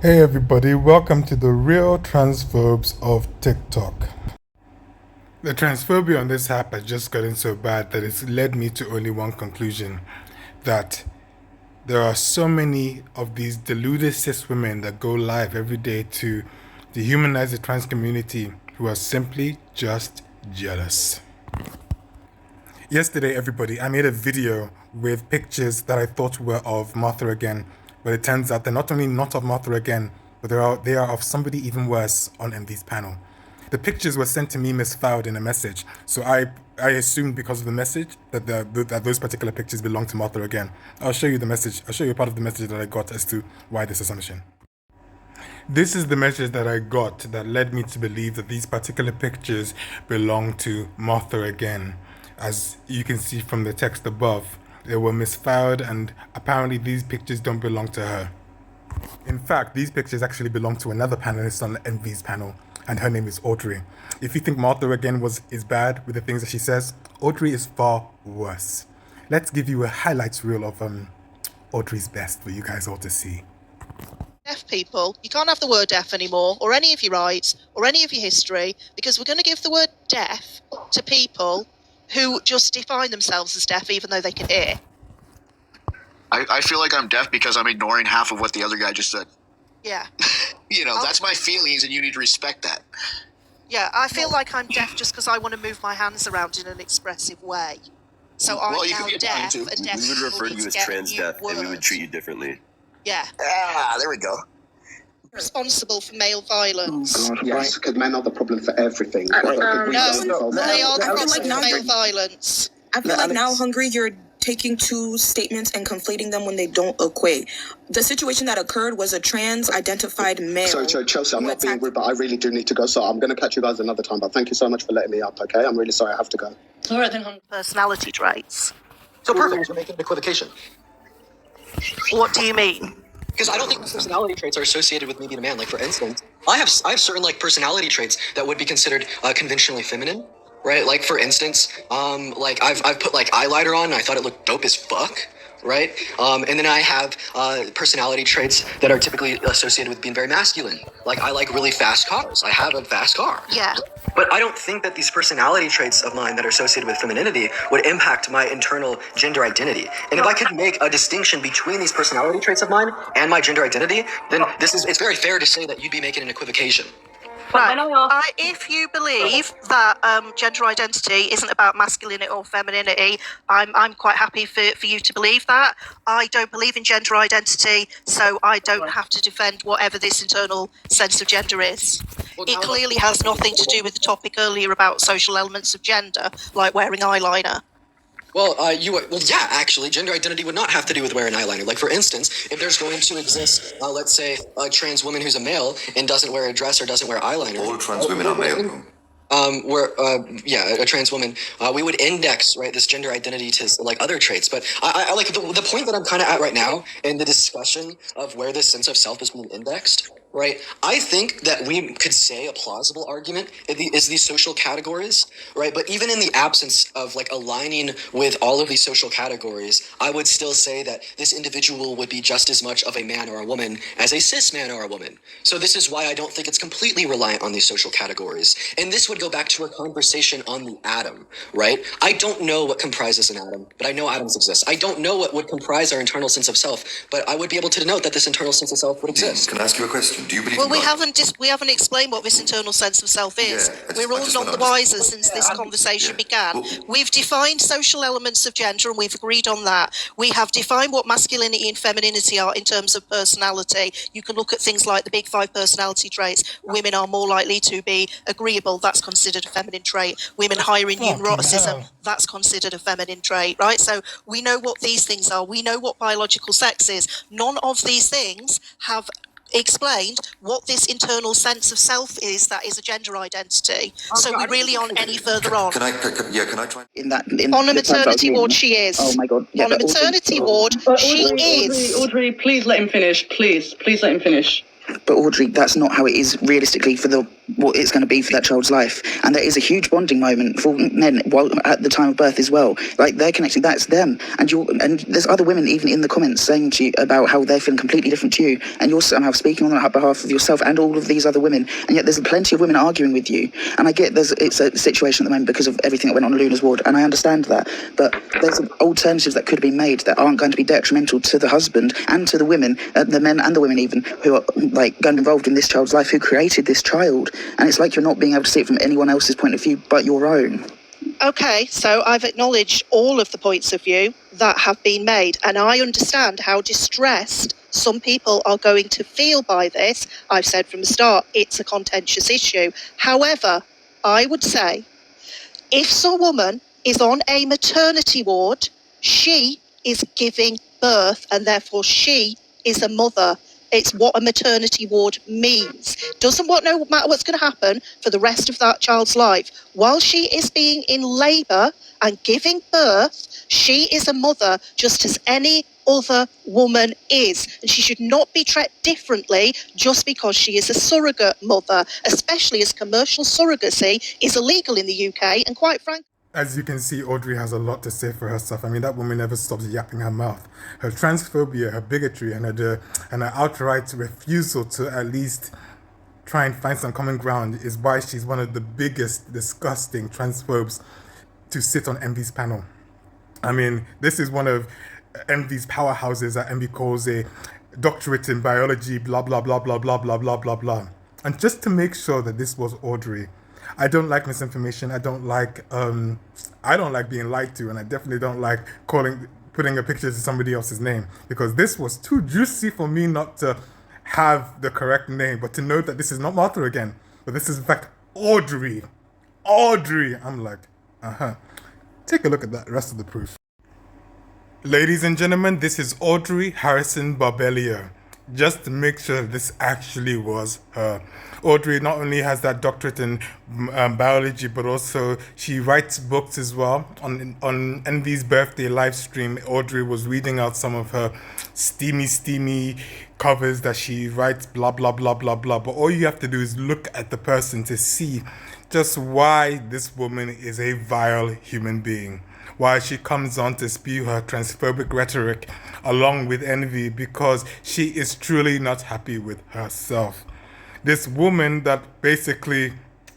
Hey everybody, welcome to the real transphobes of TikTok. The transphobia on this app has just gotten so bad that it's led me to only one conclusion, that there are so many of these deluded cis women that go live every day to dehumanize the trans community who are simply just jealous. Yesterday, everybody, I made a video with pictures that I thought were of Martha again, but it turns out they're not only not of Martha again, but they are of somebody even worse on MV's panel. The pictures were sent to me misfiled in a message, so I assumed because of the message that those particular pictures belong to Martha again. I'll show you the message. I'll show you part of the message that I got as to why this assumption. This is the message that I got that led me to believe that these particular pictures belong to Martha again. As you can see from the text above, they were misfiled and apparently these pictures don't belong to her. In fact, these pictures actually belong to another panelist on Envy's panel, and her name is Audrey. If you think Martha again is bad with the things that she says, Audrey is far worse. Let's give you a highlights reel of Audrey's best for you guys all to see. Deaf people, you can't have the word deaf anymore, or any of your rights, or any of your history, because we're going to give the word deaf to people who just define themselves as deaf even though they can hear. I feel like I'm deaf because I'm ignoring half of what the other guy just said. Yeah. That's my feelings and you need to respect that. Yeah, I feel like I'm deaf just because I want to move my hands around in an expressive way. So I'm now deaf, and deaf we would refer to you as trans deaf and we would treat you differently. Yeah. There we go. Responsible for male violence. Oh, God, yes, because men are the problem for everything. No, they are the problem for male violence. I feel like now, Hungry, you're taking two statements and conflating them when they don't equate. The situation that occurred was a trans-identified male. Sorry, Chelsea, I'm not being rude, but I really do need to go, so I'm going to catch you guys another time, but thank you so much for letting me up, okay? I'm really sorry, I have to go. All right, then, personality traits. So perfect, you're making an equivocation. What do you mean? Because I don't think personality traits are associated with me being a man. Like, for instance, I have certain personality traits that would be considered conventionally feminine, right? Like, for instance, I've put eyeliner on and I thought it looked dope as fuck, right? And then I have personality traits that are typically associated with being very masculine. Like, I like really fast cars. I have a fast car. Yeah. But I don't think that these personality traits of mine that are associated with femininity would impact my internal gender identity. And if I could make a distinction between these personality traits of mine and my gender identity, then it's very fair to say that you'd be making an equivocation. Right. If you believe that gender identity isn't about masculinity or femininity, I'm quite happy for you to believe that. I don't believe in gender identity, so I don't have to defend whatever this internal sense of gender is. It clearly has nothing to do with the topic earlier about social elements of gender, like wearing eyeliner. Well, yeah, actually, gender identity would not have to do with wearing eyeliner. Like, for instance, if there's going to exist, let's say, a trans woman who's a male and doesn't wear a dress or doesn't wear eyeliner. All trans women are male. A trans woman, we would index, right, this gender identity to, like, other traits. But I like the point that I'm kind of at right now in the discussion of where this sense of self is being indexed, right? I think that we could say a plausible argument is these social categories, right? But even in the absence of, like, aligning with all of these social categories, I would still say that this individual would be just as much of a man or a woman as a cis man or a woman. So this is why I don't think it's completely reliant on these social categories. And this would go back to our conversation on the atom, right? I don't know what comprises an atom, but I know atoms exist. I don't know what would comprise our internal sense of self, but I would be able to denote that this internal sense of self would exist. Can I ask you a question? Do you believe? Well, we haven't explained what this internal sense of self is. We're all none the wiser since this conversation began. We've defined social elements of gender, and we've agreed on that. We have defined what masculinity and femininity are in terms of personality. You can look at things like the big 5 personality traits. Women are more likely to be agreeable. That's considered a feminine trait. Women higher in neuroticism. That's considered a feminine trait, right? So we know what these things are. We know what biological sex is. None of these things have explained what this internal sense of self is that is a gender identity. So we really aren't any further on. Can I try? On a maternity ward, she is. Oh my God. Yeah, on a maternity ward, she is. Audrey, please let him finish. Please let him finish. But Audrey, that's not how it is realistically for the what it's going to be for that child's life. And there is a huge bonding moment for men while at the time of birth as well. Like, they're connected, that's them. And there's other women even in the comments saying to you about how they're feeling completely different to you, and you're somehow speaking on behalf of yourself and all of these other women, and yet there's plenty of women arguing with you. And I get it's a situation at the moment because of everything that went on in Luna's ward, and I understand that, but there's alternatives that could be made that aren't going to be detrimental to the husband and to the women, the men and the women even, who are like going involved in this child's life, who created this child. And it's like you're not being able to see it from anyone else's point of view but your own. Okay, so I've acknowledged all of the points of view that have been made, and I understand how distressed some people are going to feel by this. I've said from the start, it's a contentious issue. However, I would say, if some woman is on a maternity ward, she is giving birth, and therefore she is a mother. It's what a maternity ward means. Doesn't matter what's going to happen for the rest of that child's life. While she is being in labour and giving birth, she is a mother just as any other woman is. And she should not be treated differently just because she is a surrogate mother, especially as commercial surrogacy is illegal in the UK, and quite frankly, as you can see, Audrey has a lot to say for herself. I mean, that woman never stops yapping her mouth. Her transphobia, her bigotry, and her outright refusal to at least try and find some common ground is why she's one of the biggest, disgusting transphobes to sit on Envy's panel. I mean, this is one of Envy's powerhouses that Envy calls a doctorate in biology, blah, blah, blah, blah, blah, blah, blah, blah, blah. And just to make sure that this was Audrey, I don't like misinformation. I don't like being lied to, and I definitely don't like putting a picture to somebody else's name, because this was too juicy for me not to have the correct name, but to know that this is not Martha again, but this is in fact Audrey. I'm like, Take a look at that rest of the proof. Ladies and gentlemen, this is Audrey Harrison Barbellier. Just to make sure this actually was her. Audrey not only has that doctorate in biology, but also she writes books as well. On Envy's birthday live stream, Audrey was reading out some of her steamy covers that she writes, blah, blah, blah, blah, blah. But all you have to do is look at the person to see just why this woman is a vile human being. Why she comes on to spew her transphobic rhetoric along with Envy, because she is truly not happy with herself. This woman that basically,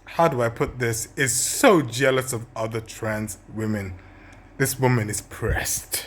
how do I put this, is so jealous of other trans women. This woman is pressed.